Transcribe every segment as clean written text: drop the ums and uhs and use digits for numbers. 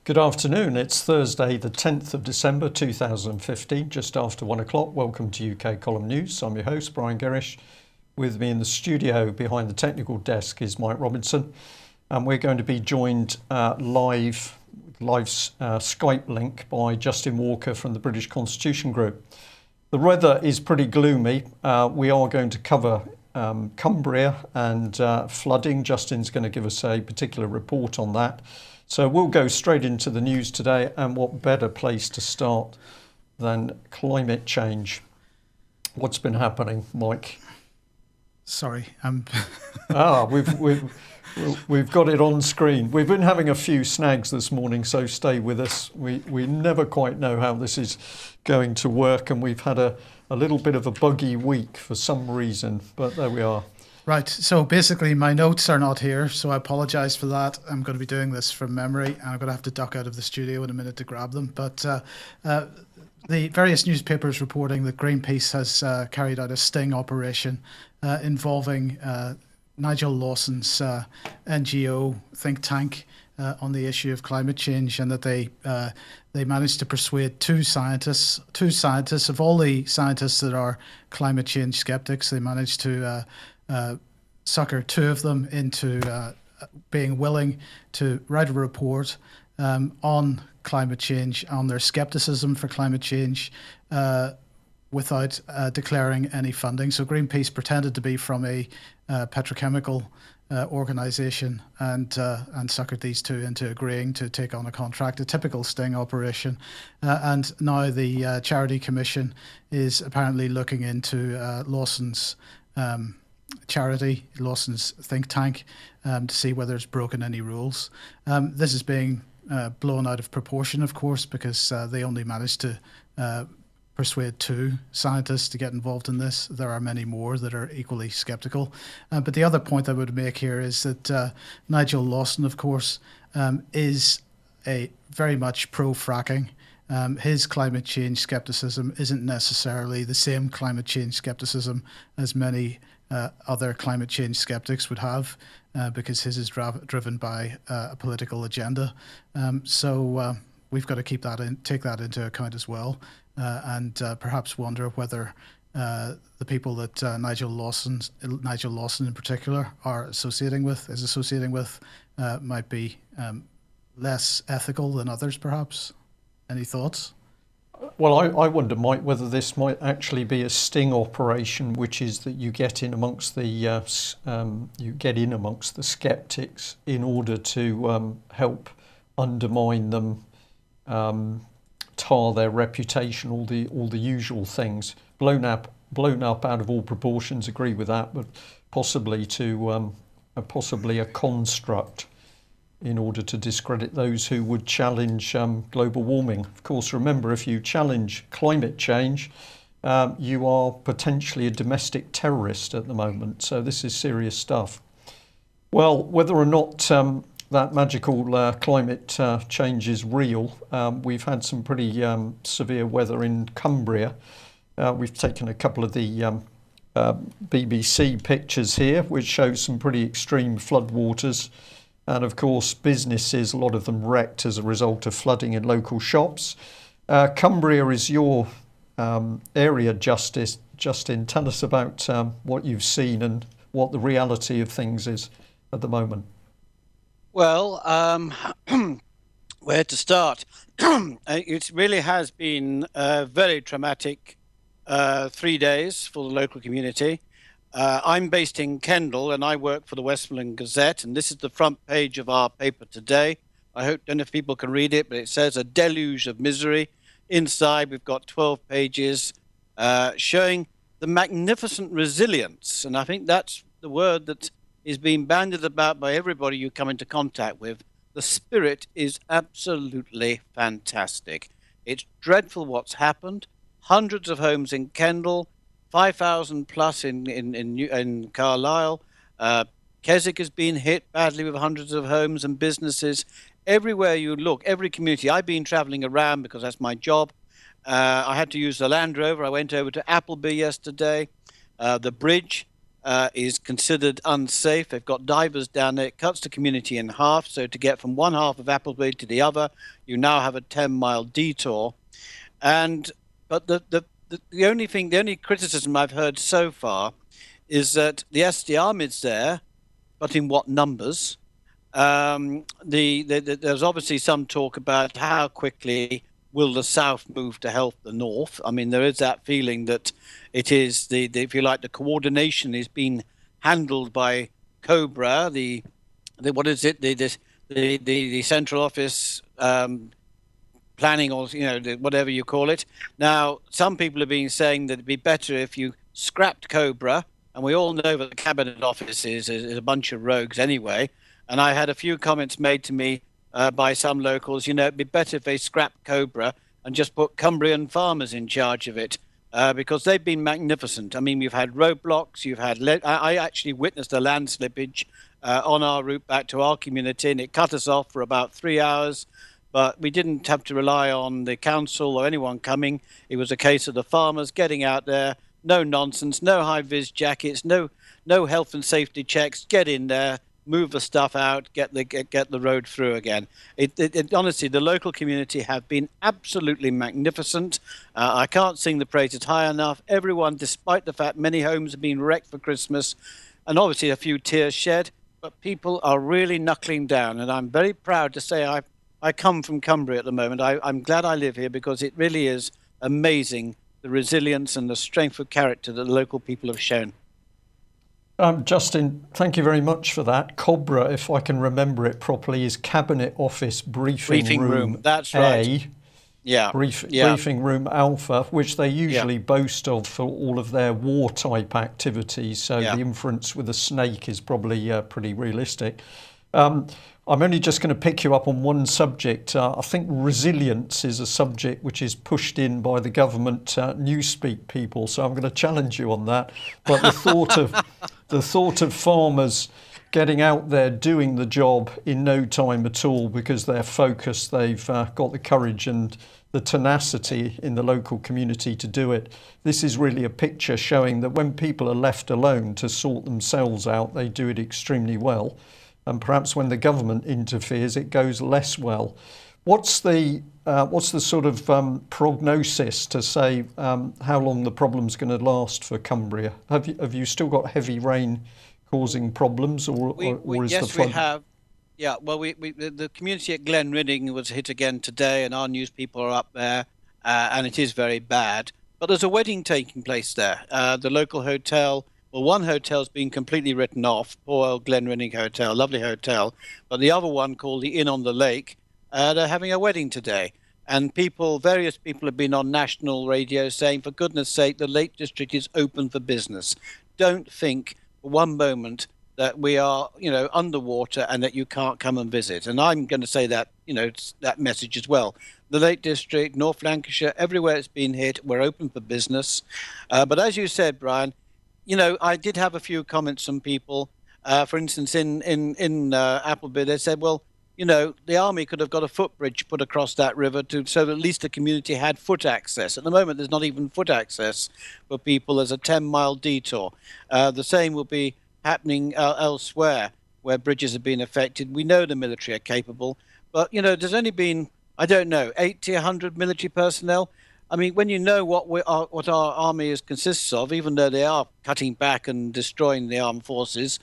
Good afternoon. It's Thursday, the 10th of December 2015, just after 1 o'clock. Welcome to UK Column News. I'm your host, Brian Gerrish. With me in the studio behind the technical desk is Mike Robinson. And we're going to be joined live Skype link by Justin Walker from the British Constitution Group. The weather is pretty gloomy. We are going to cover Cumbria and flooding. Justin's going to give us a particular report on that. So we'll go straight into the news today, and what better place to start than climate change? What's been happening, Mike? Sorry, we've got it on screen. We've been having a few snags this morning, so stay with us. We never quite know how this is going to work, and we've had a little bit of a buggy week for some reason, but there we are. Right, so basically my notes are not here, so I apologise for that. I'm going to be doing this from memory, and I'm going to have to duck out of the studio in a minute to grab them. But the various newspapers reporting that Greenpeace has carried out a sting operation involving Nigel Lawson's NGO think tank on the issue of climate change, and that they managed to persuade two scientists of all the scientists that are climate change skeptics. They managed to sucker two of them into being willing to write a report on climate change, on their skepticism for climate change, without declaring any funding. So Greenpeace pretended to be from a petrochemical organisation and suckered these two into agreeing to take on a contract, a typical sting operation. And now the Charity Commission is apparently looking into Lawson's charity, Lawson's think tank, to see whether it's broken any rules. This is being blown out of proportion, of course, because they only managed to persuade two scientists to get involved in this. There are many more that are equally sceptical. But the other point I would make here is that Nigel Lawson, of course, is a very much pro-fracking. His climate change skepticism isn't necessarily the same climate change skepticism as many other climate change skeptics would have, because his is driven by a political agenda. So we've got to take that into account as well, and perhaps wonder whether the people that Nigel Lawson in particular is associating with might be less ethical than others, perhaps. Any thoughts? Well, I wonder, Mike, whether this might actually be a sting operation, which is that you get in amongst the skeptics in order to help undermine them, tar their reputation, all the usual things. Blown up out of all proportions. Agree with that, but possibly a construct in order to discredit those who would challenge global warming. Of course, remember, if you challenge climate change, you are potentially a domestic terrorist at the moment. So this is serious stuff. Well, whether or not that magical climate change is real, we've had some pretty severe weather in Cumbria. We've taken a couple of the BBC pictures here, which shows some pretty extreme floodwaters. And of course, businesses, a lot of them wrecked as a result of flooding in local shops. Cumbria is your area, Justin. Tell us about what you've seen and what the reality of things is at the moment. Well, where to start? It really has been a very traumatic 3 days for the local community. I'm based in Kendal, and I work for the Westmoreland Gazette, and this is the front page of our paper today. Don't know if people can read it, but it says a deluge of misery. Inside, we've got 12 pages showing the magnificent resilience, and I think that's the word that is being bandied about by everybody you come into contact with. The spirit is absolutely fantastic. It's dreadful what's happened. Hundreds of homes in Kendal, 5,000 plus in Carlisle. Keswick has been hit badly with hundreds of homes and businesses. Everywhere you look, every community. I've been traveling around because that's my job. I had to use the Land Rover. I went over to Appleby yesterday. The bridge is considered unsafe. They've got divers down there. It cuts the community in half. So to get from one half of Appleby to the other, you now have a 10-mile detour. But the only criticism I've heard so far is that yes, the army's there, but in what numbers? There's obviously some talk about how quickly will the South move to help the North. I mean, there is that feeling that it is if you like, the coordination is being handled by Cobra, the central office planning, or whatever you call it. Now, some people have been saying that it'd be better if you scrapped Cobra, and we all know that the Cabinet Office is a bunch of rogues anyway. And I had a few comments made to me by some locals. It'd be better if they scrapped Cobra and just put Cumbrian farmers in charge of it, because they've been magnificent. I mean, we've had roadblocks. I actually witnessed a land slippage on our route back to our community, and it cut us off for about 3 hours. But we didn't have to rely on the council or anyone coming. It was a case of the farmers getting out there. No nonsense, no high-vis jackets, no health and safety checks. Get in there, move the stuff out, get the road through again. Honestly, the local community have been absolutely magnificent. I can't sing the praises high enough. Everyone, despite the fact many homes have been wrecked for Christmas, and obviously a few tears shed, but people are really knuckling down. And I'm very proud to say I come from Cumbria at the moment. I'm glad I live here, because it really is amazing, the resilience and the strength of character that the local people have shown. Justin, thank you very much for that. COBRA, if I can remember it properly, is Cabinet Office Briefing Room. That's right. Briefing Room Alpha, which they usually boast of for all of their war-type activities. So the inference with a snake is probably pretty realistic. I'm only just going to pick you up on one subject. I think resilience is a subject which is pushed in by the government newspeak people, so I'm going to challenge you on that. But the thought of farmers getting out there doing the job in no time at all because they're focused, they've got the courage and the tenacity in the local community to do it. This is really a picture showing that when people are left alone to sort themselves out, they do it extremely well. And perhaps when the government interferes, it goes less well. What's the sort of prognosis to say how long the problem's going to last for Cumbria? Have you still got heavy rain causing problems, or is the flood? Yes, we have. Yeah, well, the community at Glenridding was hit again today, and our news people are up there, and it is very bad. But there's a wedding taking place there. The local hotel. Well, one hotel's been completely written off, poor old Glenridding Hotel, lovely hotel. But the other one, called the Inn on the Lake, they're having a wedding today. And various people have been on national radio saying, for goodness sake, the Lake District is open for business. Don't think for one moment that we are, underwater and that you can't come and visit. And I'm going to say that, that message as well. The Lake District, North Lancashire, everywhere it's been hit, we're open for business. But as you said, Brian, I did have a few comments from people. For instance, in Appleby, they said, well, the army could have got a footbridge put across that river so that at least the community had foot access. At the moment, there's not even foot access for people. There's a 10-mile detour. The same will be happening elsewhere where bridges have been affected. We know the military are capable, but, there's only been, 80, 100 military personnel. I mean, when you know what our army consists of, even though they are cutting back and destroying the armed forces,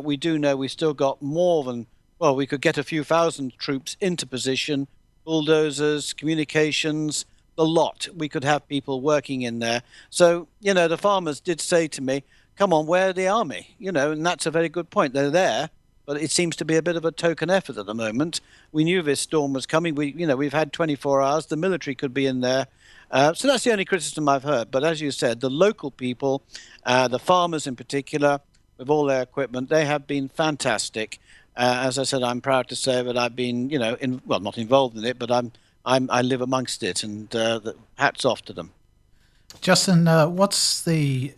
we do know we've still got more than, we could get a few thousand troops into position, bulldozers, communications, the lot. We could have people working in there. So, the farmers did say to me, come on, where are the army? And that's a very good point. They're there, but it seems to be a bit of a token effort at the moment. We knew this storm was coming. We've had 24 hours. The military could be in there. So that's the only criticism I've heard. But as you said, the local people, the farmers in particular, with all their equipment, they have been fantastic. As I said, I'm proud to say that I've been, not involved in it, but I live amongst it, and hats off to them. Justin, what's the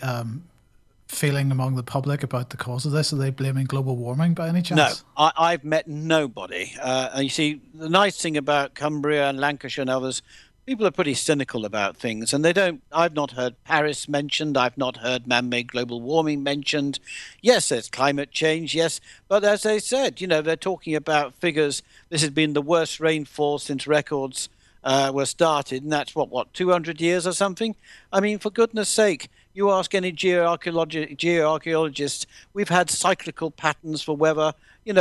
feeling among the public about the cause of this? Are they blaming global warming by any chance? No, I've met nobody. And you see, the nice thing about Cumbria and Lancashire and others, people are pretty cynical about things, and they don't. I've not heard Paris mentioned. I've not heard man-made global warming mentioned. Yes, there's climate change. Yes, but as they said, they're talking about figures. This has been the worst rainfall since records were started, and that's what 200 years or something. I mean, for goodness sake, you ask any geoarchaeologist, we've had cyclical patterns for weather,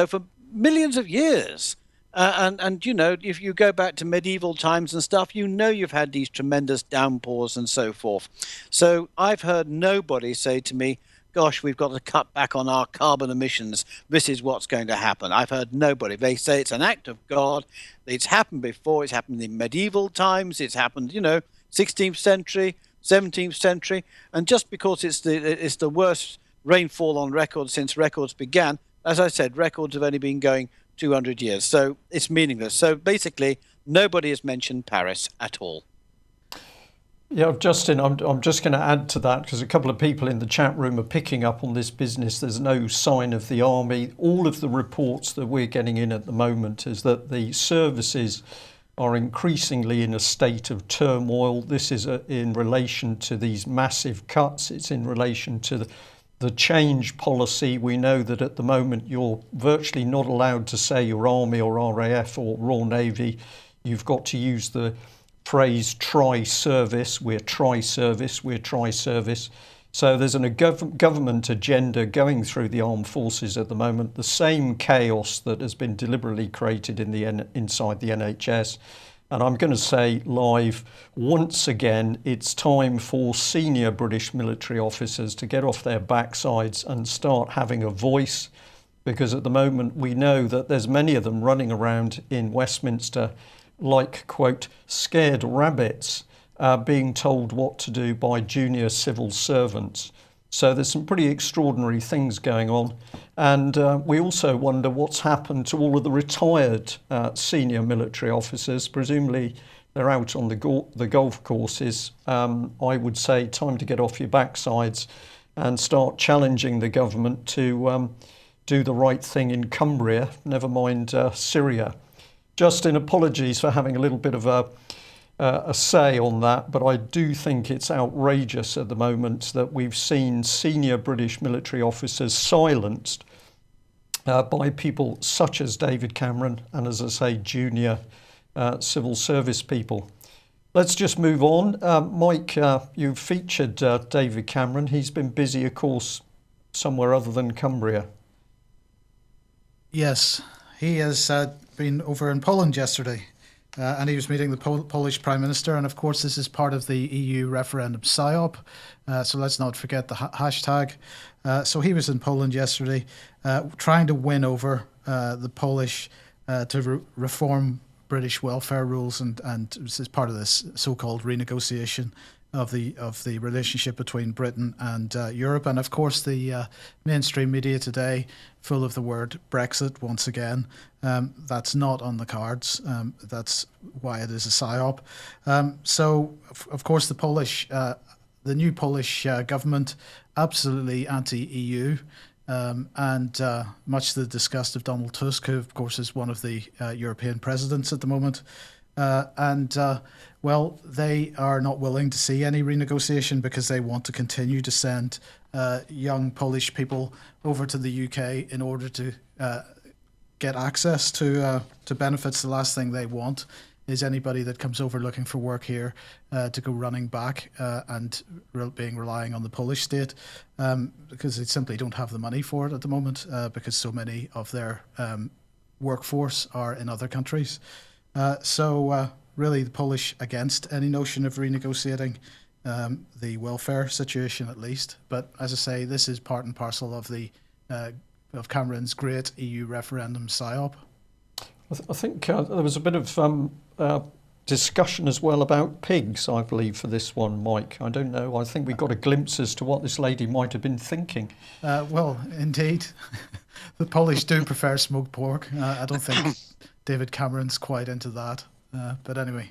for millions of years. And if you go back to medieval times and stuff, you've had these tremendous downpours and so forth. So I've heard nobody say to me, gosh, we've got to cut back on our carbon emissions. This is what's going to happen. I've heard nobody. They say it's an act of God. It's happened before. It's happened in medieval times. It's happened, 16th century, 17th century. And just because it's the worst rainfall on record since records began, as I said, records have only been going 200 years. So it's meaningless. So basically, nobody has mentioned Paris at all. Yeah, Justin, I'm just going to add to that because a couple of people in the chat room are picking up on this business. There's no sign of the army. All of the reports that we're getting in at the moment is that the services are increasingly in a state of turmoil. This is in relation to these massive cuts. It's in relation to the change policy. We know that at the moment you're virtually not allowed to say your army or RAF or Royal Navy. You've got to use the phrase tri-service. We're tri-service. We're tri-service. So there's a government agenda going through the armed forces at the moment, the same chaos that has been deliberately created inside the NHS. And I'm going to say live, once again, it's time for senior British military officers to get off their backsides and start having a voice, because at the moment we know that there's many of them running around in Westminster like, quote, scared rabbits, being told what to do by junior civil servants. So there's some pretty extraordinary things going on. And we also wonder what's happened to all of the retired senior military officers. Presumably they're out on the golf courses. I would say time to get off your backsides and start challenging the government to do the right thing in Cumbria, never mind Syria. Justin, apologies for having a little bit of a say on that, but I do think it's outrageous at the moment that we've seen senior British military officers silenced by people such as David Cameron and, as I say, junior civil service people. Let's just move on. Mike, you featured David Cameron. He's been busy, of course, somewhere other than Cumbria. Yes, he has been over in Poland yesterday. And he was meeting the Polish Prime Minister. And of course, this is part of the EU referendum PSYOP. So let's not forget the hashtag. So he was in Poland yesterday trying to win over the Polish to reform British welfare rules. And this is part of this so-called renegotiation of the relationship between Britain and Europe. And of course, the mainstream media today, full of the word Brexit once again. That's not on the cards. That's why it is a PSYOP. So, of course, the new Polish government, absolutely anti-EU, and much to the disgust of Donald Tusk, who, of course, is one of the European presidents at the moment. Well, they are not willing to see any renegotiation because they want to continue to send young Polish people over to the UK in order to get access to benefits. The last thing they want is anybody that comes over looking for work here to go running back and relying on the Polish state because they simply don't have the money for it at the moment because so many of their workforce are in other countries. So really the Polish against any notion of renegotiating the welfare situation at least. But as I say, this is part and parcel of of Cameron's great EU referendum PSYOP. I think there was a bit of discussion as well about pigs, I believe, for this one, Mike. I don't know. I think we got a glimpse as to what this lady might have been thinking. Well, indeed. The Polish do prefer smoked pork. I don't think David Cameron's quite into that. But anyway.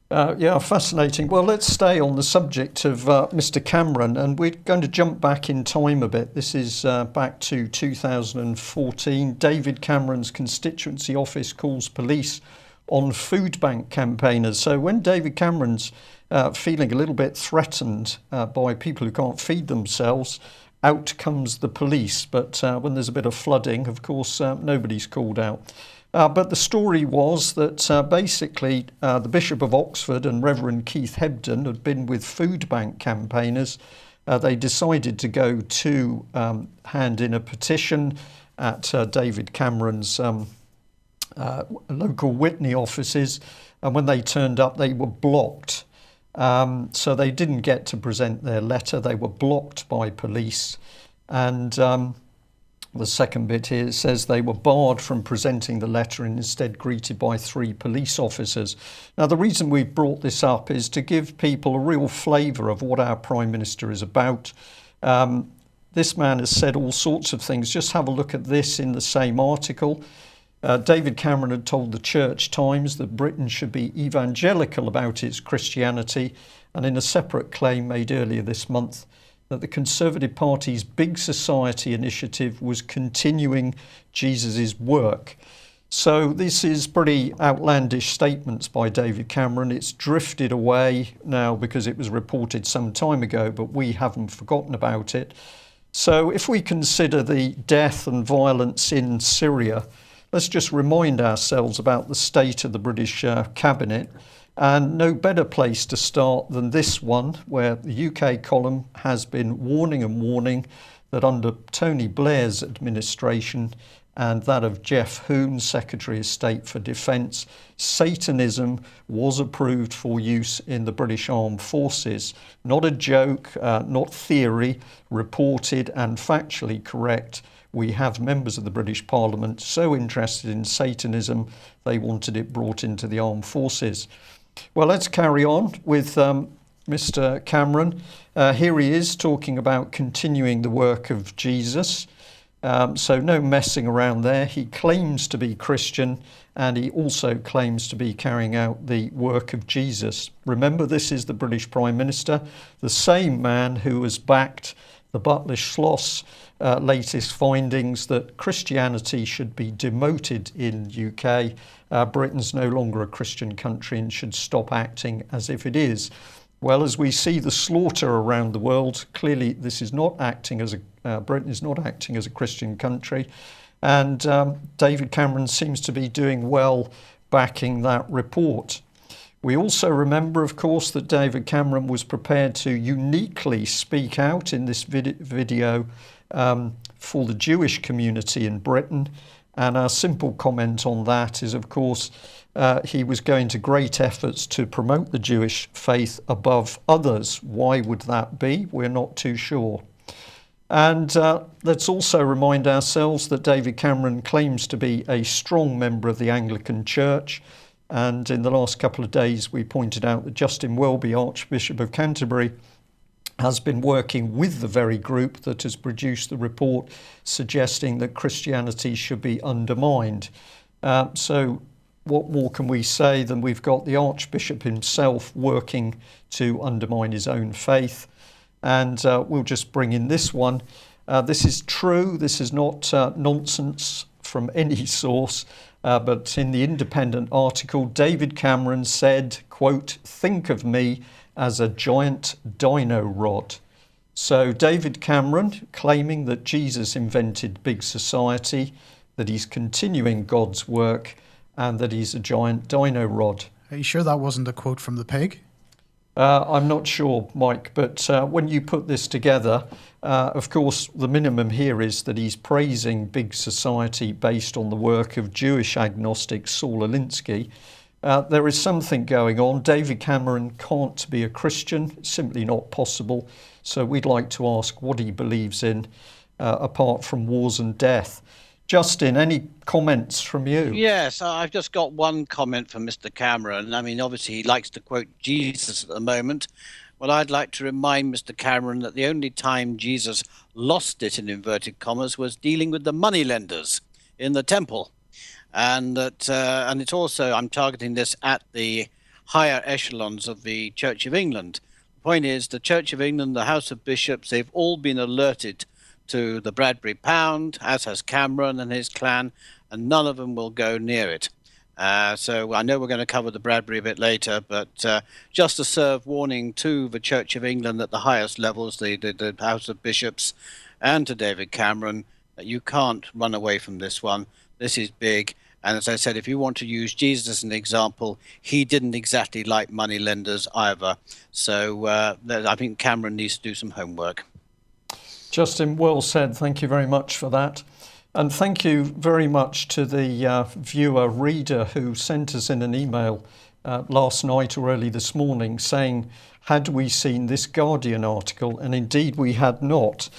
Yeah, fascinating. Well, let's stay on the subject of Mr. Cameron, and we're going to jump back in time a bit. This is back to 2014. David Cameron's constituency office calls police on food bank campaigners. So when David Cameron's feeling a little bit threatened by people who can't feed themselves, out comes the police. But when there's a bit of flooding, of course, nobody's called out. But the story was that basically the Bishop of Oxford and Reverend Keith Hebden had been with food bank campaigners. They decided to go to hand in a petition at David Cameron's local Witney offices, and when they turned up, they were blocked. So they didn't get to present their letter. They were blocked by police. And the second bit here says they were barred from presenting the letter and instead greeted by 3 police officers. Now, the reason we've brought this up is to give people a real flavour of what our Prime Minister is about. This man has said all sorts of things. Just have a look at this in the same article. David Cameron had told the Church Times that Britain should be evangelical about its Christianity, and in a separate claim made earlier this month that the Conservative Party's Big Society initiative was continuing Jesus's work. So this is pretty outlandish statements by David Cameron. It's drifted away now because it was reported some time ago, but we haven't forgotten about it. So if we consider the death and violence in Syria, let's just remind ourselves about the state of the British Cabinet. And no better place to start than this one, where the UK column has been warning that under Tony Blair's administration and that of Jeff Hoon, Secretary of State for Defence, Satanism was approved for use in the British Armed Forces. Not a joke, not theory, reported and factually correct. We have members of the British Parliament so interested in Satanism, they wanted it brought into the armed forces. Well, let's carry on with Mr. Cameron. Here he is talking about continuing the work of Jesus. So no messing around there. He claims to be Christian, and he also claims to be carrying out the work of Jesus. Remember, this is the British Prime Minister, the same man who has backed the Butler-Schloss latest findings that Christianity should be demoted in UK. Britain's no longer a Christian country and should stop acting as if it is. Well, as we see the slaughter around the world, clearly this is not acting as Britain is not acting as a Christian country. And David Cameron seems to be doing well backing that report. We also remember, of course, that David Cameron was prepared to uniquely speak out in this video for the Jewish community in Britain. And our simple comment on that is, of course, he was going to great efforts to promote the Jewish faith above others. Why would that be? We're not too sure. And let's also remind ourselves that David Cameron claims to be a strong member of the Anglican Church. And in the last couple of days, we pointed out that Justin Welby, Archbishop of Canterbury, has been working with the very group that has produced the report suggesting that Christianity should be undermined. So what more can we say than we've got the Archbishop himself working to undermine his own faith? And we'll just bring in this one. This is true. This is not nonsense from any source. But in the Independent article, David Cameron said, quote, "Think of me as a giant dino rod." So David Cameron claiming that Jesus invented big society, that he's continuing God's work, and that he's a giant dino rod. Are you sure that wasn't a quote from the pig? I'm not sure, Mike, but when you put this together, of course, the minimum here is that he's praising big society based on the work of Jewish agnostic Saul Alinsky. There is something going on. David Cameron can't be a Christian, it's simply not possible. So we'd like to ask what he believes in, apart from wars and death. Justin, any comments from you? Yes, I've just got one comment from Mr. Cameron. I mean, obviously he likes to quote Jesus at the moment. Well, I'd like to remind Mr. Cameron that the only time Jesus lost it, in inverted commas, was dealing with the moneylenders in the temple. And that, and it's also, I'm targeting this at the higher echelons of the Church of England. The point is, the Church of England, the House of Bishops, they've all been alerted to the Bradbury Pound, as has Cameron and his clan, and none of them will go near it. So I know we're going to cover the Bradbury a bit later, but just to serve warning to the Church of England at the highest levels, the House of Bishops, and to David Cameron, that you can't run away from this one. This is big. And as I said, if you want to use Jesus as an example, he didn't exactly like money lenders either. So I think Cameron needs to do some homework. Justin, well said. Thank you very much for that. And thank you very much to the viewer reader who sent us in an email last night or early this morning saying, had we seen this Guardian article? And indeed we had not.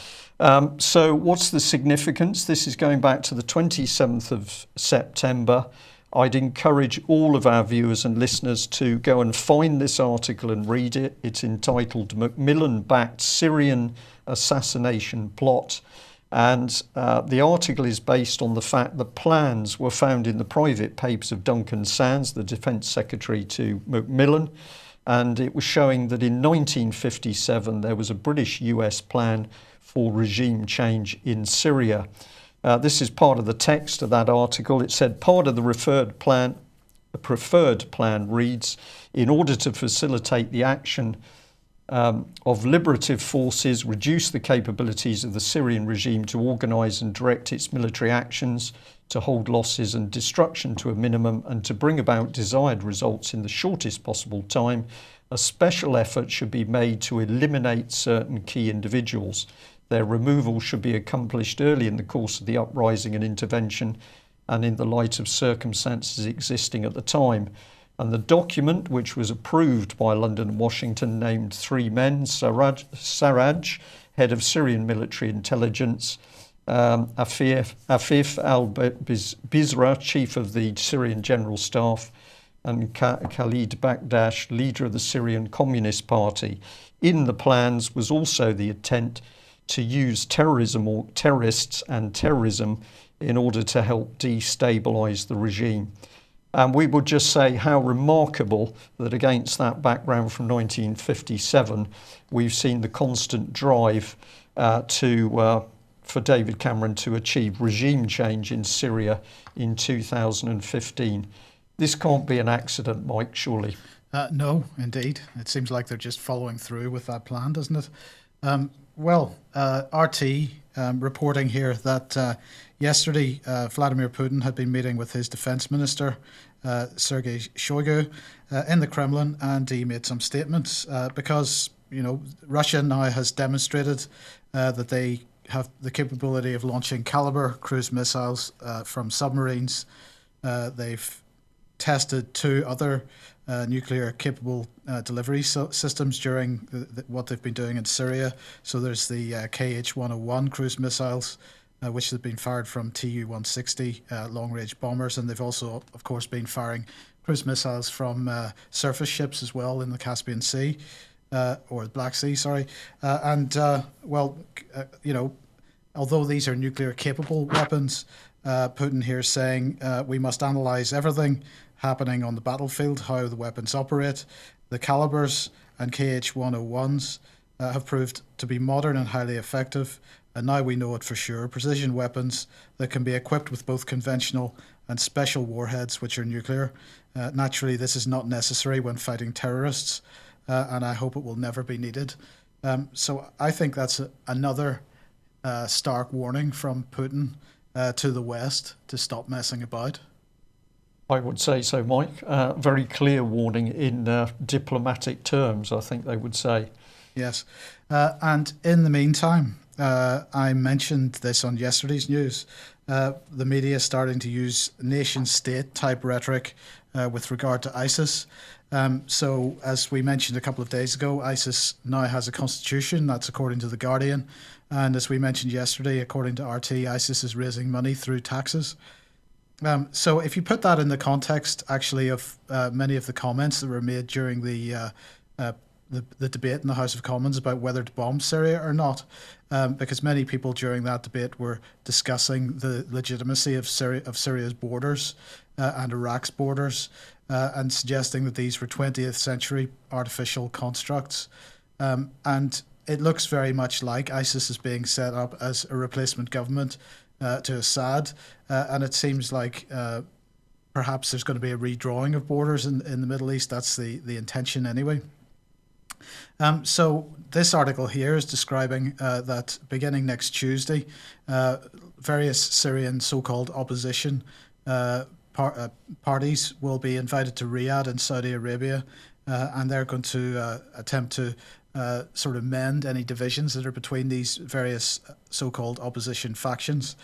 So what's the significance? This is going back to the 27th of September. I'd encourage all of our viewers and listeners to go and find this article and read it. It's entitled Macmillan-Backed Syrian Assassination Plot. And the article is based on the fact that plans were found in the private papers of Duncan Sandys, the Defence Secretary to Macmillan, and it was showing that in 1957 there was a British-US plan for regime change in Syria. This is part of the text of that article. It said part of the preferred plan reads, in order to facilitate the action of liberative forces, reduce the capabilities of the Syrian regime to organise and direct its military actions, to hold losses and destruction to a minimum, and to bring about desired results in the shortest possible time, a special effort should be made to eliminate certain key individuals. Their removal should be accomplished early in the course of the uprising and intervention, and in the light of circumstances existing at the time. And the document, which was approved by London and Washington, named three men: Sarraj, head of Syrian military intelligence; Afif al-Bizra, chief of the Syrian General Staff; and Khalid Bakdash, leader of the Syrian Communist Party. In the plans was also the intent to use terrorism or terrorists and terrorism in order to help destabilise the regime. And we would just say how remarkable that against that background from 1957, we've seen the constant drive for David Cameron to achieve regime change in Syria in 2015. This can't be an accident, Mike, surely. No, indeed. It seems like they're just following through with that plan, doesn't it? RT reporting here that yesterday Vladimir Putin had been meeting with his defense minister, Sergei Shoigu, in the Kremlin, and he made some statements because, Russia now has demonstrated that they have the capability of launching Caliber cruise missiles from submarines. They've tested two other nuclear-capable delivery systems during what they've been doing in Syria. So there's the KH-101 cruise missiles, which have been fired from Tu-160 long-range bombers, and they've also, of course, been firing cruise missiles from surface ships as well in the Caspian Sea, or the Black Sea, sorry. Although these are nuclear-capable weapons, Putin here is saying we must analyse everything happening on the battlefield, how the weapons operate. The Calibers and KH-101s have proved to be modern and highly effective, and now we know it for sure. Precision weapons that can be equipped with both conventional and special warheads, which are nuclear. Naturally, this is not necessary when fighting terrorists, and I hope it will never be needed. So I think that's another stark warning from Putin to the West to stop messing about. I would say so, Mike. Very clear warning in diplomatic terms, I think they would say. Yes. And in the meantime, I mentioned this on yesterday's news. The media is starting to use nation-state type rhetoric with regard to ISIS. So as we mentioned a couple of days ago, ISIS now has a constitution. That's according to The Guardian. And as we mentioned yesterday, according to RT, ISIS is raising money through taxes. So if you put that in the context, actually, of many of the comments that were made during the debate in the House of Commons about whether to bomb Syria or not, because many people during that debate were discussing the legitimacy of Syria's borders and Iraq's borders, and suggesting that these were 20th century artificial constructs. And it looks very much like ISIS is being set up as a replacement government to Assad, and it seems like perhaps there's going to be a redrawing of borders in the Middle East. That's the intention anyway. So this article here is describing that beginning next Tuesday, various Syrian so-called opposition parties will be invited to Riyadh in Saudi Arabia, and they're going to attempt to sort of mend any divisions that are between these various so-called opposition factions.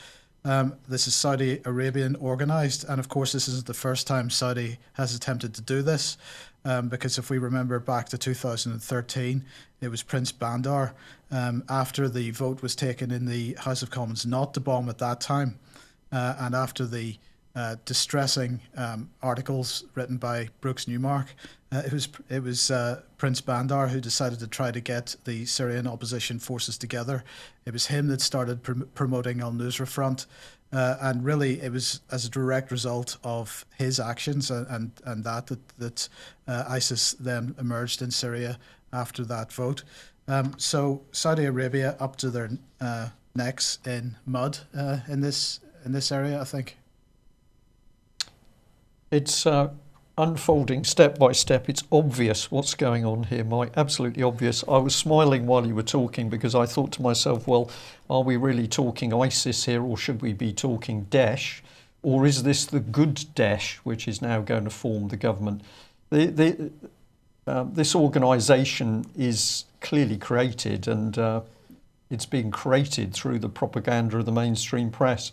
This is Saudi Arabian organised, and of course this isn't the first time Saudi has attempted to do this, because if we remember back to 2013, it was Prince Bandar, after the vote was taken in the House of Commons not to bomb at that time, and after the distressing articles written by Brooks Newmark, it was Prince Bandar who decided to try to get the Syrian opposition forces together. It was him that started promoting Al-Nusra Front, and really it was as a direct result of his actions and that ISIS then emerged in Syria after that vote. So Saudi Arabia up to their necks in mud in this area, I think. It's unfolding step by step. It's obvious what's going on here, Mike. Absolutely obvious. I was smiling while you were talking because I thought to myself, well, are we really talking ISIS here, or should we be talking Daesh? Or is this the good Daesh, which is now going to form the government? This organisation is clearly created, and it's being created through the propaganda of the mainstream press.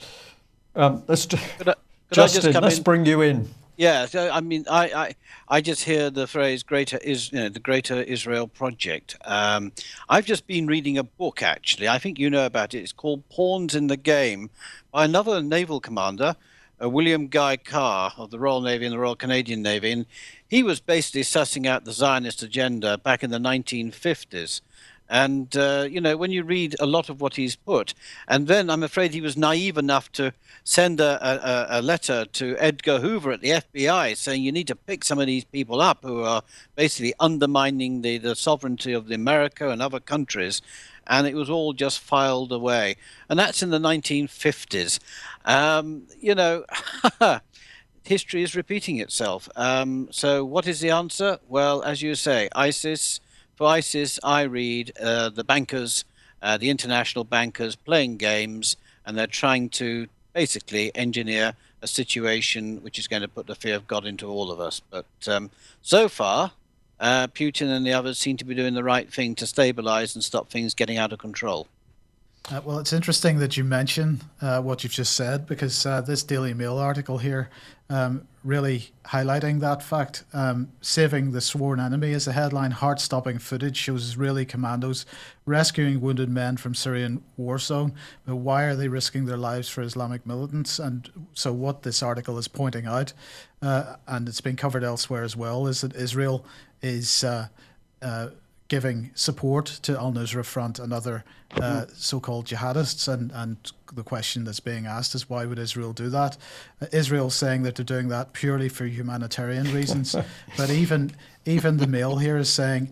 Justin, let's bring you in. Yeah, so, I mean, I just hear the phrase the Greater Israel Project. I've just been reading a book, actually. I think you know about it. It's called Pawns in the Game by another naval commander, William Guy Carr of the Royal Navy and the Royal Canadian Navy. And he was basically sussing out the Zionist agenda back in the 1950s. And, when you read a lot of what he's put, and then I'm afraid he was naive enough to send a letter to Edgar Hoover at the FBI saying you need to pick some of these people up who are basically undermining the sovereignty of America and other countries. And it was all just filed away. And that's in the 1950s. History is repeating itself. So what is the answer? Well, as you say, ISIS. For ISIS, I read the bankers, the international bankers playing games, and they're trying to basically engineer a situation which is going to put the fear of God into all of us. But so far, Putin and the others seem to be doing the right thing to stabilize and stop things getting out of control. Well, it's interesting that you mention what you've just said, because this Daily Mail article here really highlighting that fact. Saving the Sworn Enemy is a headline. Heart-stopping footage shows Israeli commandos rescuing wounded men from Syrian war zone. But why are they risking their lives for Islamic militants? And so what this article is pointing out, and it's been covered elsewhere as well, is that Israel is giving support to Al-Nusra Front and other so-called jihadists, and the question that's being asked is why would Israel do that? Israel's saying that they're doing that purely for humanitarian reasons, but even the Mail here is saying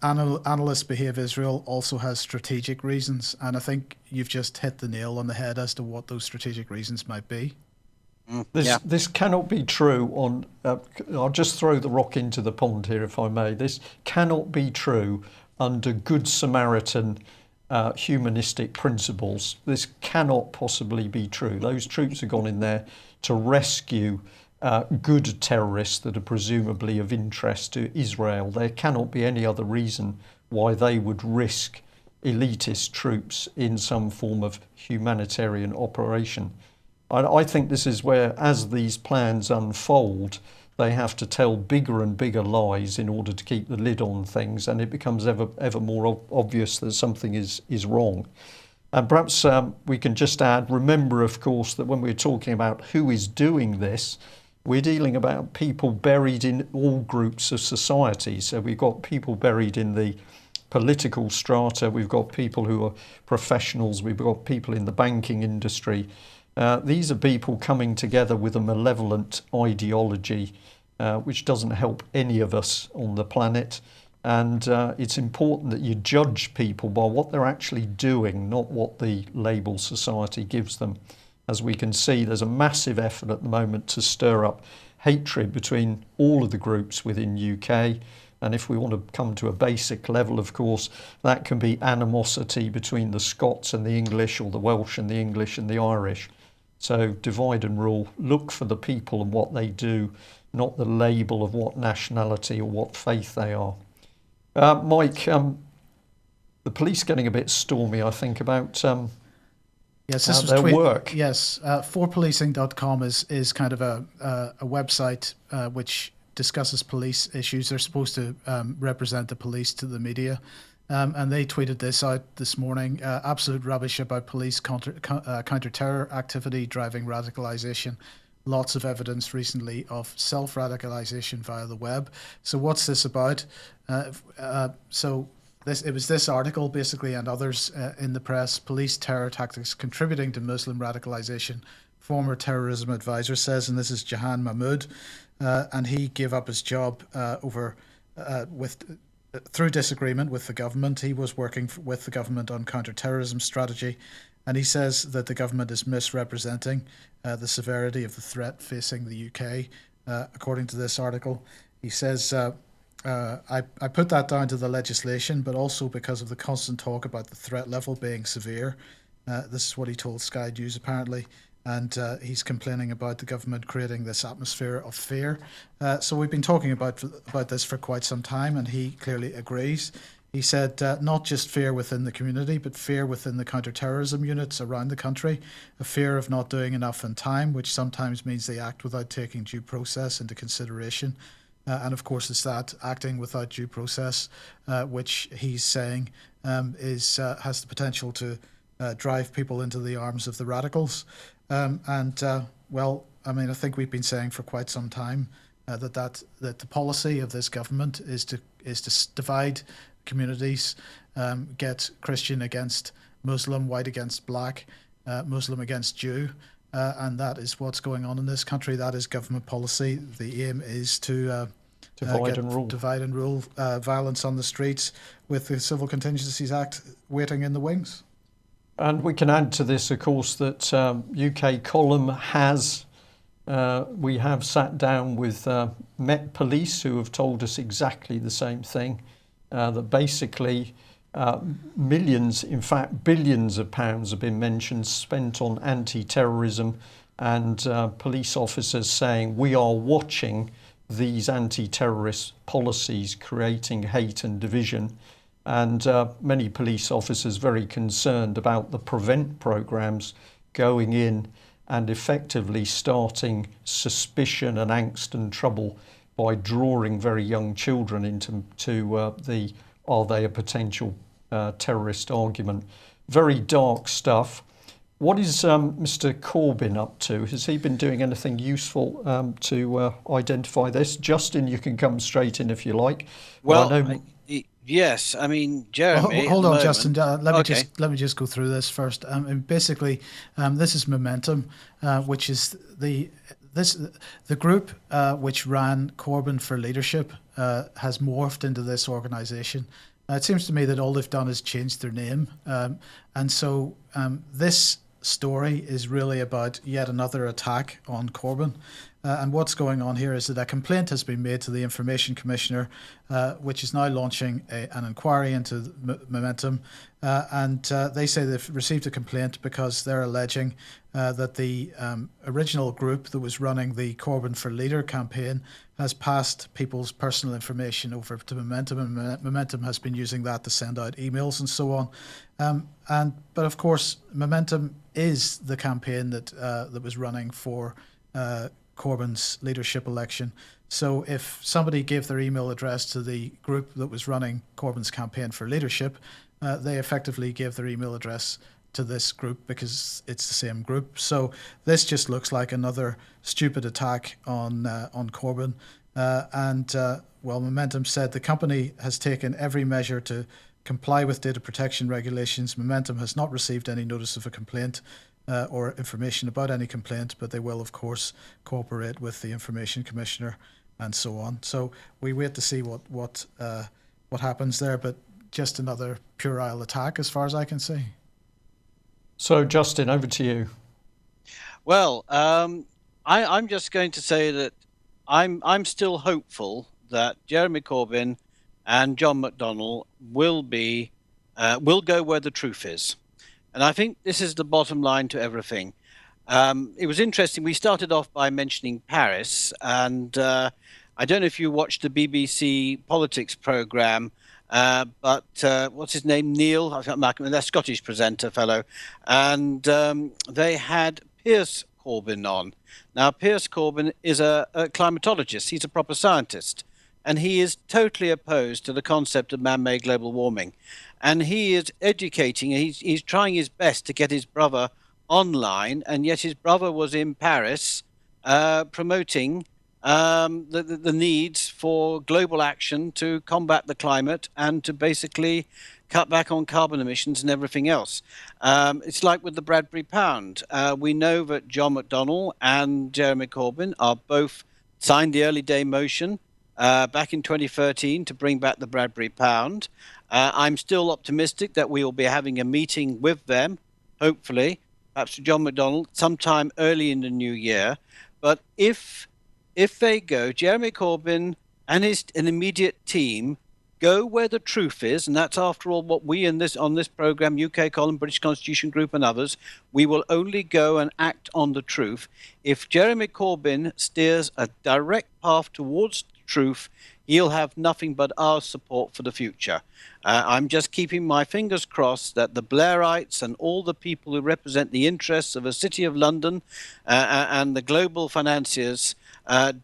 analysts behave Israel also has strategic reasons, and I think you've just hit the nail on the head as to what those strategic reasons might be. This cannot be true on... I'll just throw the rock into the pond here, if I may. This cannot be true under Good Samaritan humanistic principles. This cannot possibly be true. Those troops have gone in there to rescue good terrorists that are presumably of interest to Israel. There cannot be any other reason why they would risk elitist troops in some form of humanitarian operation. I think this is where, as these plans unfold, they have to tell bigger and bigger lies in order to keep the lid on things, and it becomes ever more obvious that something is wrong. And perhaps we can just add, remember, of course, that when we're talking about who is doing this, we're dealing about people buried in all groups of society. So we've got people buried in the political strata, we've got people who are professionals, we've got people in the banking industry. These are people coming together with a malevolent ideology which doesn't help any of us on the planet. And it's important that you judge people by what they're actually doing, not what the label society gives them. as we can see, there's a massive effort at the moment to stir up hatred between all of the groups within UK. And if we want to come to a basic level, of course, that can be animosity between the Scots and the English, or the Welsh and the English and the Irish. So divide and rule. Look for the people and what they do, not the label of what nationality or what faith they are. Mike, the police getting a bit stormy, I think, about yes, this was their work. Yes, forpolicing.com is kind of a website which discusses police issues. They're supposed to represent the police to the media. And they tweeted this out this morning: absolute rubbish about police counter-terror activity driving radicalisation. Lots of evidence recently of self-radicalisation via the web. So what's this about? It was this article, basically, and others in the press: police terror tactics contributing to Muslim radicalisation. Former terrorism advisor says, and this is Jahan Mahmood, and he gave up his job through disagreement with the government. He was working with the government on counter-terrorism strategy, and he says that the government is misrepresenting the severity of the threat facing the UK. According to this article, he says, I put that down to the legislation, but also because of the constant talk about the threat level being severe. This is what he told Sky News, apparently. And he's complaining about the government creating this atmosphere of fear. So we've been talking about this for quite some time, and he clearly agrees. He said not just fear within the community, but fear within the counter-terrorism units around the country, a fear of not doing enough in time, which sometimes means they act without taking due process into consideration. And of course, it's that acting without due process, which he's saying has the potential to drive people into the arms of the radicals. Well, I mean, I think we've been saying for quite some time that the policy of this government is to divide communities, get Christian against Muslim, white against black, Muslim against Jew, and that is what's going on in this country. That is government policy. The aim is to divide and rule, violence on the streets, with the Civil Contingencies Act waiting in the wings. And we can add to this, of course, that UK Column we have sat down with Met Police, who have told us exactly the same thing, that basically millions, in fact billions of pounds have been mentioned, spent on anti-terrorism, and police officers saying we are watching these anti-terrorist policies creating hate and division. And many police officers very concerned about the PREVENT programs going in and effectively starting suspicion and angst and trouble by drawing very young children into are they a potential terrorist argument. Very dark stuff. What is Mr. Corbyn up to? Has he been doing anything useful to identify this? Justin, you can come straight in if you like. Well, yes, I mean, Jeremy. Hold on, Justin. Let me just go through this first. Basically, this is Momentum, which is the group which ran Corbyn for Leadership has morphed into this organisation. It seems to me that all they've done is change their name, and so this story is really about yet another attack on Corbyn. And what's going on here is that a complaint has been made to the Information Commissioner, which is now launching an inquiry into Momentum. And they say they've received a complaint because they're alleging that the original group that was running the Corbyn for Leader campaign has passed people's personal information over to Momentum, and Momentum has been using that to send out emails and so on. But of course, Momentum is the campaign that was running for Corbyn's leadership election. So if somebody gave their email address to the group that was running Corbyn's campaign for leadership, they effectively gave their email address to this group because it's the same group. So this just looks like another stupid attack on Corbyn. Well, Momentum said the company has taken every measure to comply with data protection regulations. Momentum has not received any notice of a complaint or information about any complaint, but they will, of course, cooperate with the Information Commissioner and so on. So we wait to see what happens there, but just another puerile attack as far as I can see. So, Justin, over to you. Well, I'm just going to say that I'm still hopeful that Jeremy Corbyn and John McDonnell will go where the truth is, and I think this is the bottom line to everything. It was interesting. We started off by mentioning Paris, and I don't know if you watched the BBC politics program, but what's his name? Neil, I can't remember, that Scottish presenter fellow, and they had Piers Corbyn on. Now, Piers Corbyn is a climatologist. He's a proper scientist, and he is totally opposed to the concept of man-made global warming. And he is educating. He's trying his best to get his brother online, and yet his brother was in Paris promoting the needs for global action to combat the climate and to basically cut back on carbon emissions and everything else. It's like with the Bradbury Pound. We know that John McDonnell and Jeremy Corbyn are both signed the early day motion back in 2013 to bring back the Bradbury Pound. I'm still optimistic that we will be having a meeting with them, hopefully, perhaps John McDonnell, sometime early in the new year. But if they go, Jeremy Corbyn and an immediate team go where the truth is, and that's after all what we on this program, UK Column, British Constitution Group, and others, we will only go and act on the truth. If Jeremy Corbyn steers a direct path towards the truth, he'll have nothing but our support for the future. I'm just keeping my fingers crossed that the Blairites and all the people who represent the interests of the City of London and the global financiers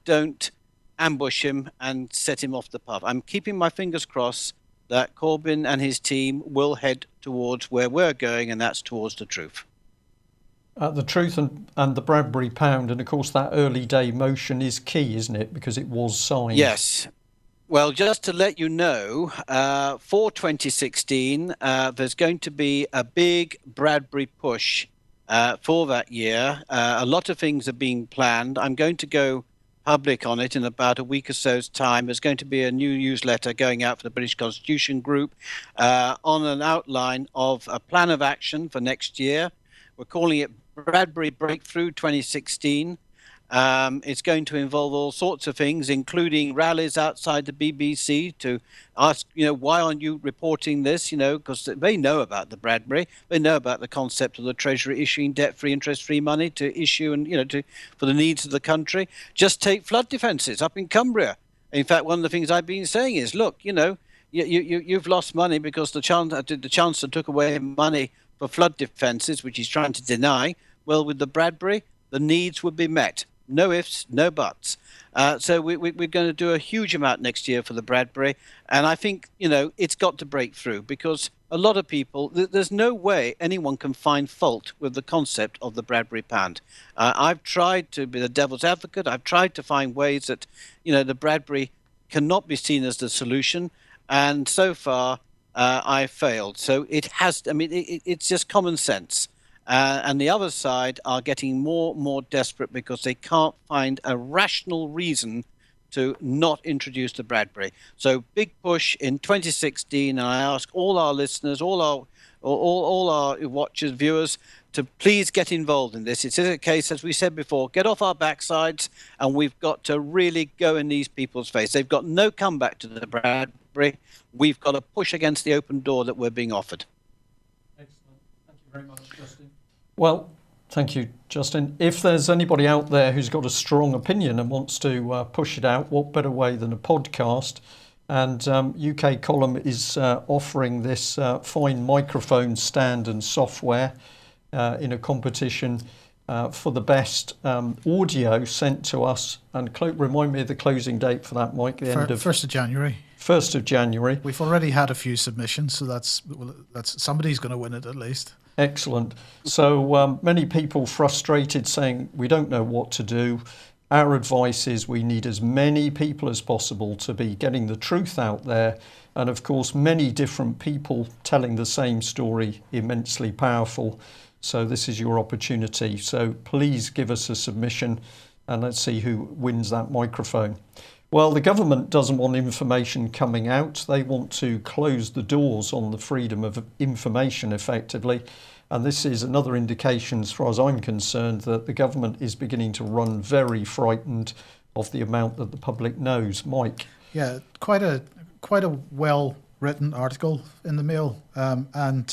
don't ambush him and set him off the path. I'm keeping my fingers crossed that Corbyn and his team will head towards where we're going, and that's towards the truth. The truth and the Bradbury Pound, and of course that early day motion is key, isn't it? Because it was signed. Yes. Well, just to let you know, for 2016, there's going to be a big Bradbury push for that year. A lot of things are being planned. I'm going to go public on it in about a week or so's time. There's going to be a new newsletter going out for the British Constitution Group on an outline of a plan of action for next year. We're calling it Bradbury Breakthrough 2016. It's going to involve all sorts of things, including rallies outside the BBC to ask, why aren't you reporting this? Because they know about the Bradbury. They know about the concept of the Treasury issuing debt-free, interest-free money to issue and, for the needs of the country. Just take flood defences up in Cumbria. In fact, one of the things I've been saying is, look, you've lost money because the Chancellor took away money for flood defences, which he's trying to deny. Well, with the Bradbury, the needs would be met. No ifs, no buts. So we're going to do a huge amount next year for the Bradbury. And I think, it's got to break through because a lot of people, there's no way anyone can find fault with the concept of the Bradbury Pound. I've tried to be the devil's advocate. I've tried to find ways that, the Bradbury cannot be seen as the solution. And so far, I've failed. So it's just common sense. And the other side are getting more desperate because they can't find a rational reason to not introduce the Bradbury. So big push in 2016, and I ask all our listeners, all our watchers, viewers, to please get involved in this. It's a case, as we said before, get off our backsides, and we've got to really go in these people's face. They've got no comeback to the Bradbury. We've got to push against the open door that we're being offered. Excellent. Thank you very much, Justin. Well, thank you, Justin. If there's anybody out there who's got a strong opinion and wants to push it out, what better way than a podcast? And UK Column is offering this fine microphone stand and software in a competition for the best audio sent to us. And remind me of the closing date for that, Mike. The end of 1st of January. 1st of January. We've already had a few submissions, so that's somebody's going to win it at least. Excellent. So many people frustrated saying we don't know what to do. Our advice is we need as many people as possible to be getting the truth out there. And of course, many different people telling the same story, immensely powerful. So this is your opportunity. So please give us a submission and let's see who wins that microphone. Well, the government doesn't want information coming out. They want to close the doors on the freedom of information effectively. And this is another indication, as far as I'm concerned, that the government is beginning to run very frightened of the amount that the public knows. Mike? Yeah, quite a well-written article in the Mail, and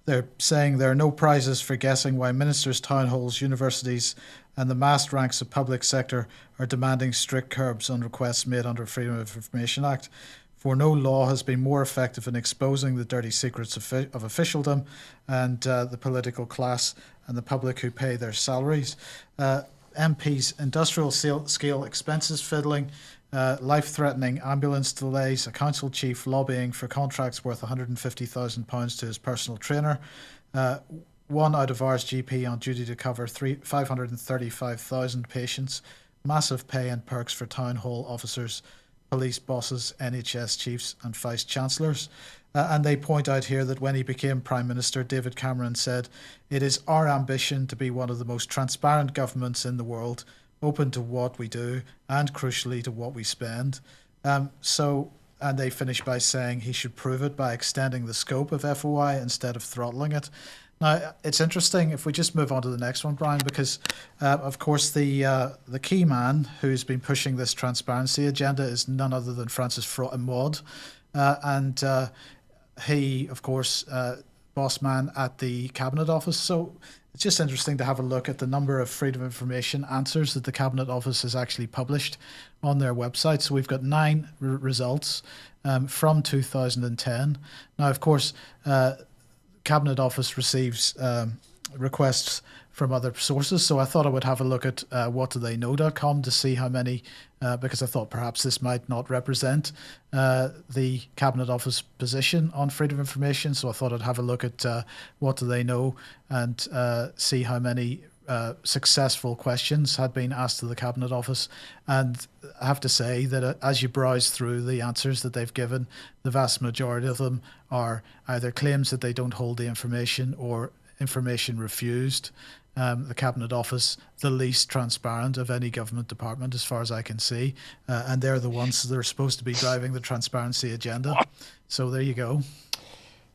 they're saying there are no prizes for guessing why ministers, town halls, universities and the massed ranks of public sector are demanding strict curbs on requests made under Freedom of Information Act. For no law has been more effective in exposing the dirty secrets of officialdom and the political class and the public who pay their salaries. MPs' industrial scale expenses fiddling, life-threatening ambulance delays, a council chief lobbying for contracts worth £150,000 to his personal trainer, one out of hours GP on duty to cover 535,000 patients, massive pay and perks for town hall officers, police bosses, NHS chiefs and vice-chancellors. And they point out here that when he became Prime Minister, David Cameron said, "It is our ambition to be one of the most transparent governments in the world, open to what we do and crucially to what we spend." And they finish by saying he should prove it by extending the scope of FOI instead of throttling it. Now, it's interesting if we just move on to the next one, Brian, because, of course, the key man who's been pushing this transparency agenda is none other than Francis Maude. And he, of course, boss man at the Cabinet Office. So it's just interesting to have a look at the number of Freedom of Information answers that the Cabinet Office has actually published on their website. So we've got 9 results from 2010. Now, of course, Cabinet Office receives requests from other sources, so I thought I would have a look at whatdotheyknow.com to see how many, because I thought perhaps this might not represent the Cabinet Office position on freedom of information, so I thought I'd have a look at What Do They Know and see how many successful questions had been asked to the Cabinet Office. And I have to say that as you browse through the answers that they've given, the vast majority of them are either claims that they don't hold the information or information refused. The Cabinet Office, the least transparent of any government department as far as I can see, and they're the ones that are supposed to be driving the transparency agenda. So there you go.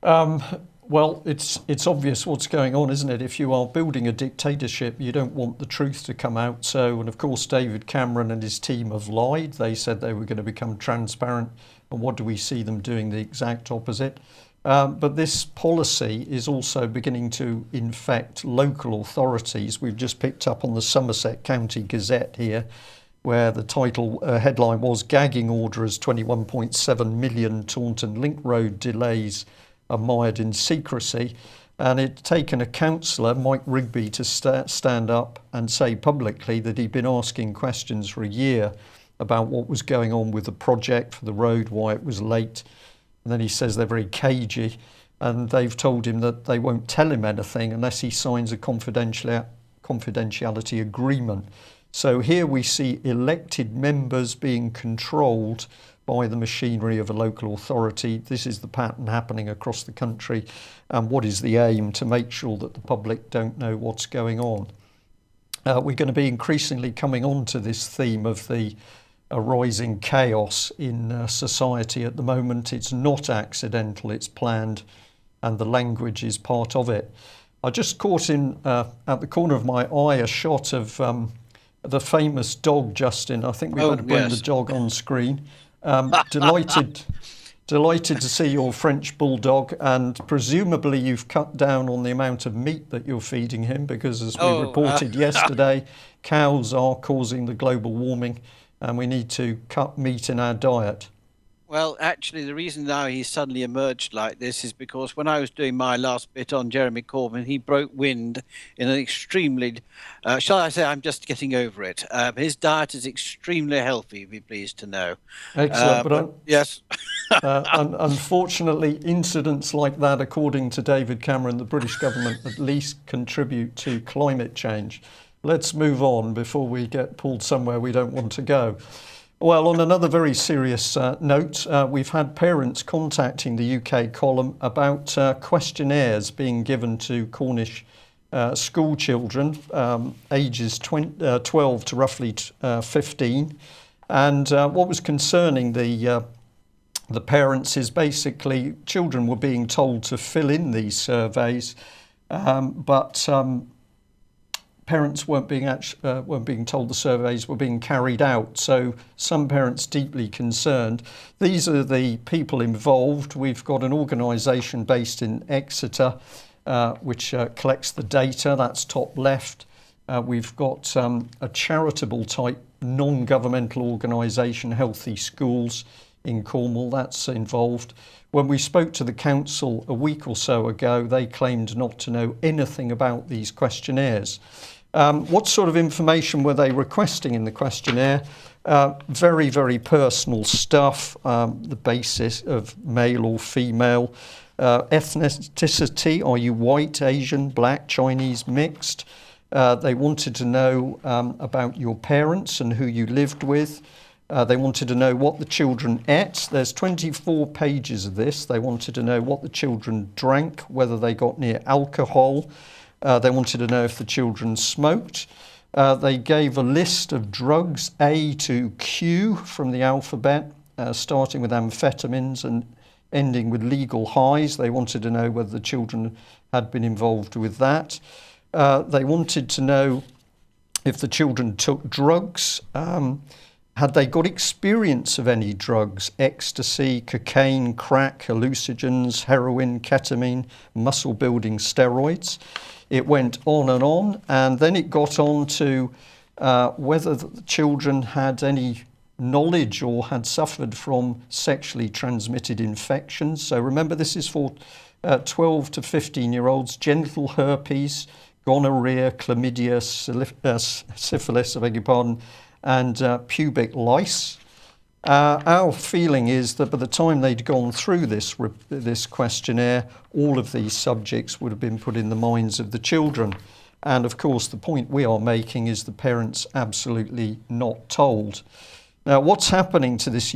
Well, it's obvious what's going on, isn't it? If you are building a dictatorship, you don't want the truth to come out. So, and of course, David Cameron and his team have lied. They said they were going to become transparent. And what do we see them doing? The exact opposite. But this policy is also beginning to infect local authorities. We've just picked up on the Somerset County Gazette here, where the title headline was "Gagging Order as 21.7 million Taunton Link Road delays are mired in secrecy." And it'd taken a councillor, Mike Rigby, to stand up and say publicly that he'd been asking questions for a year about what was going on with the project for the road, why it was late. And then he says they're very cagey, and they've told him that they won't tell him anything unless he signs a confidentiality agreement. So here we see elected members being controlled by the machinery of a local authority. This is the pattern happening across the country. And what is the aim? To make sure that the public don't know what's going on. We're going to be increasingly coming on to this theme of the rising chaos in society at the moment. It's not accidental, it's planned, and the language is part of it. I just caught in at the corner of my eye a shot of the famous dog, Justin. I think we better bring the dog on screen. Delighted to see your French bulldog, and presumably you've cut down on the amount of meat that you're feeding him, because as we reported yesterday, cows are causing the global warming, and we need to cut meat in our diet. Well, actually, the reason now he's suddenly emerged like this is because when I was doing my last bit on Jeremy Corbyn, he broke wind in an extremely, shall I say, I'm just getting over it. His diet is extremely healthy, you'd be pleased to know. Excellent. Yes. Unfortunately, incidents like that, according to David Cameron, the British government at least contribute to climate change. Let's move on before we get pulled somewhere we don't want to go. Well, on another very serious note, we've had parents contacting the UK column about questionnaires being given to Cornish school children, ages 12 to roughly 15. And what was concerning the parents is basically children were being told to fill in these surveys but parents weren't being told the surveys were being carried out. So some parents deeply concerned. These are the people involved. We've got an organisation based in Exeter, which collects the data. That's top left. We've got a charitable type non-governmental organisation, Healthy Schools in Cornwall. That's involved. When we spoke to the council a week or so ago, they claimed not to know anything about these questionnaires. What sort of information were they requesting in the questionnaire? Very, very personal stuff, the basis of male or female, ethnicity, are you white, Asian, black, Chinese, mixed? They wanted to know about your parents and who you lived with. They wanted to know what the children ate. There's 24 pages of this. They wanted to know what the children drank, whether they got near alcohol. They wanted to know if the children smoked. They gave a list of drugs, A to Q from the alphabet, starting with amphetamines and ending with legal highs. They wanted to know whether the children had been involved with that. They wanted to know if the children took drugs. Had they got experience of any drugs, ecstasy, cocaine, crack, hallucinogens, heroin, ketamine, muscle-building steroids? It went on, and then it got on to whether the children had any knowledge or had suffered from sexually transmitted infections. So remember, this is for 12 to 15-year-olds, genital herpes, gonorrhea, chlamydia, syphilis, I beg your pardon, and pubic lice. Our feeling is that by the time they'd gone through this questionnaire, all of these subjects would have been put in the minds of the children. And of course, the point we are making is the parents absolutely not told. Now, what's happening to this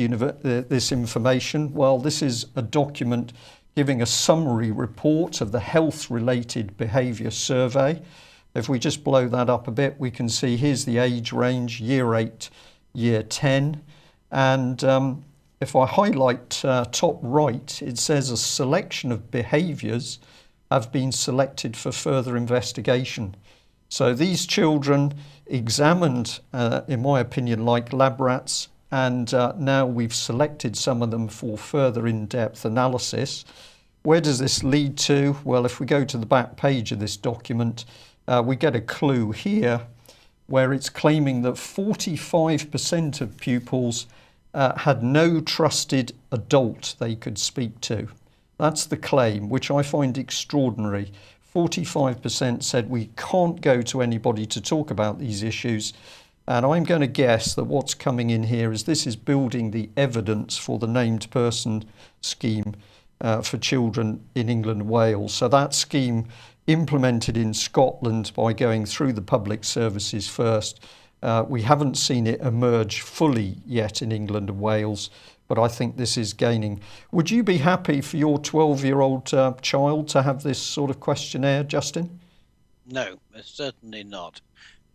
information? Well, this is a document giving a summary report of the health-related behaviour survey. If we just blow that up a bit, we can see here's the age range, year 8, year 10. And if I highlight top right, it says a selection of behaviours have been selected for further investigation. So these children examined, in my opinion, like lab rats, and now we've selected some of them for further in-depth analysis. Where does this lead to? Well, if we go to the back page of this document, we get a clue here where it's claiming that 45% of pupils had no trusted adult they could speak to. That's the claim, which I find extraordinary. 45% said we can't go to anybody to talk about these issues. And I'm going to guess that what's coming in here is this is building the evidence for the named person scheme for children in England and Wales. So that scheme implemented in Scotland by going through the public services first. We haven't seen it emerge fully yet in England and Wales, but I think this is gaining. Would you be happy for your 12-year-old child to have this sort of questionnaire, Justin? No, certainly not.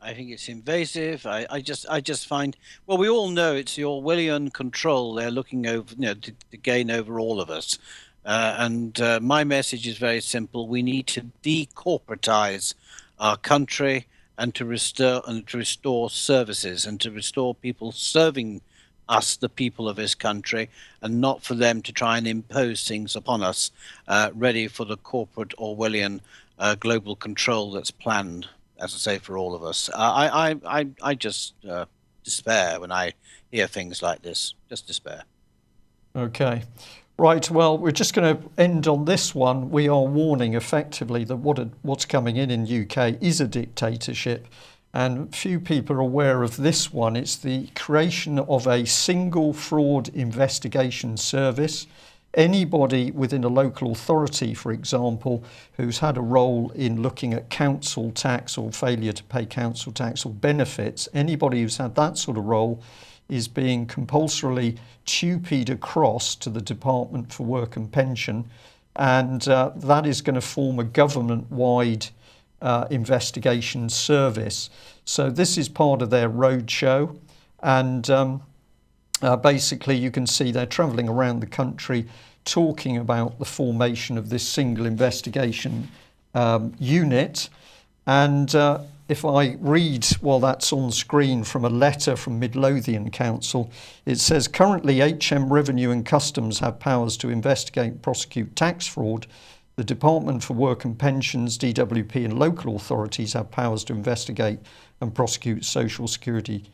I think it's invasive. I just find, well, we all know it's the Orwellian control they're looking over, to gain over all of us. And my message is very simple. We need to decorporatize our country and to restore services and to restore people serving us, the people of this country, and not for them to try and impose things upon us, ready for the corporate Orwellian global control that's planned, as I say, for all of us. I just despair when I hear things like this. Just despair. Okay. Right, well, we're just going to end on this one. We are warning effectively that what's coming in UK is a dictatorship, and few people are aware of this one. It's the creation of a single fraud investigation service. Anybody within a local authority, for example, who's had a role in looking at council tax or failure to pay council tax or benefits, anybody who's had that sort of role is being compulsorily tupied across to the Department for Work and Pension, and that is going to form a government-wide investigation service. So this is part of their roadshow, and basically you can see they're travelling around the country talking about the formation of this single investigation unit. And if I read while that's on screen from a letter from Midlothian Council, it says currently HM Revenue and Customs have powers to investigate and prosecute tax fraud. The Department for Work and Pensions, DWP, and local authorities have powers to investigate and prosecute social security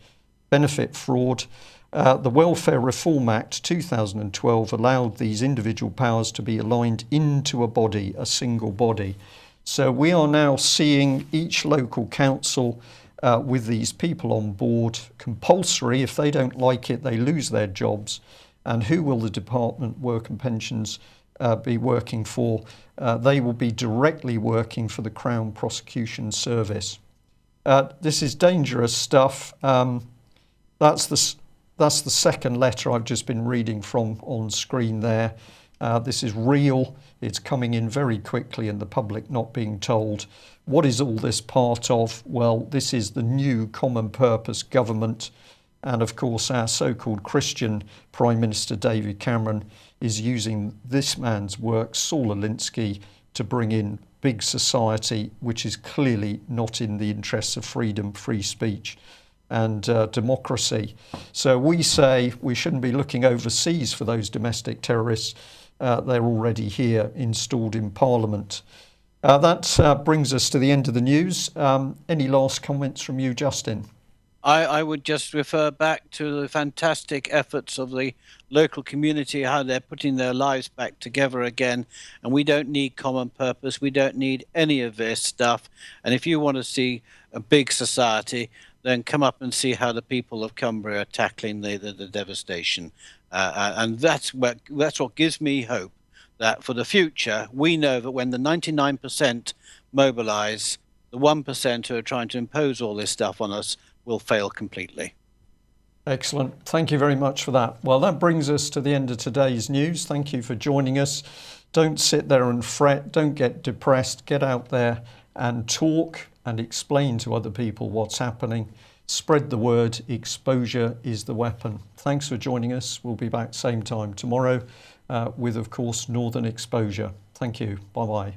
benefit fraud. The Welfare Reform Act 2012 allowed these individual powers to be aligned into a body, a single body. So we are now seeing each local council with these people on board, compulsory. If they don't like it, they lose their jobs. And who will the Department Work and Pensions be working for? They will be directly working for the Crown Prosecution Service. This is dangerous stuff. That's the second letter I've just been reading from on screen there. This is real. It's coming in very quickly and the public not being told. What is all this part of? Well, this is the new common purpose government. And of course, our so-called Christian Prime Minister David Cameron is using this man's work, Saul Alinsky, to bring in big society, which is clearly not in the interests of freedom, free speech and democracy. So we say we shouldn't be looking overseas for those domestic terrorists. They're already here, installed in Parliament. That brings us to the end of the news. Any last comments from you, Justin? I would just refer back to the fantastic efforts of the local community, how they're putting their lives back together again. And we don't need common purpose. We don't need any of this stuff. And if you want to see a big society, then come up and see how the people of Cumbria are tackling the devastation. And that's what gives me hope that for the future, we know that when the 99% mobilize, the 1% who are trying to impose all this stuff on us will fail completely. Excellent. Thank you very much for that. Well, that brings us to the end of today's news. Thank you for joining us. Don't sit there and fret. Don't get depressed. Get out there and talk and explain to other people what's happening. Spread the word. Exposure is the weapon. Thanks for joining us. We'll be back same time tomorrow with, of course, Northern Exposure. Thank you. Bye-bye.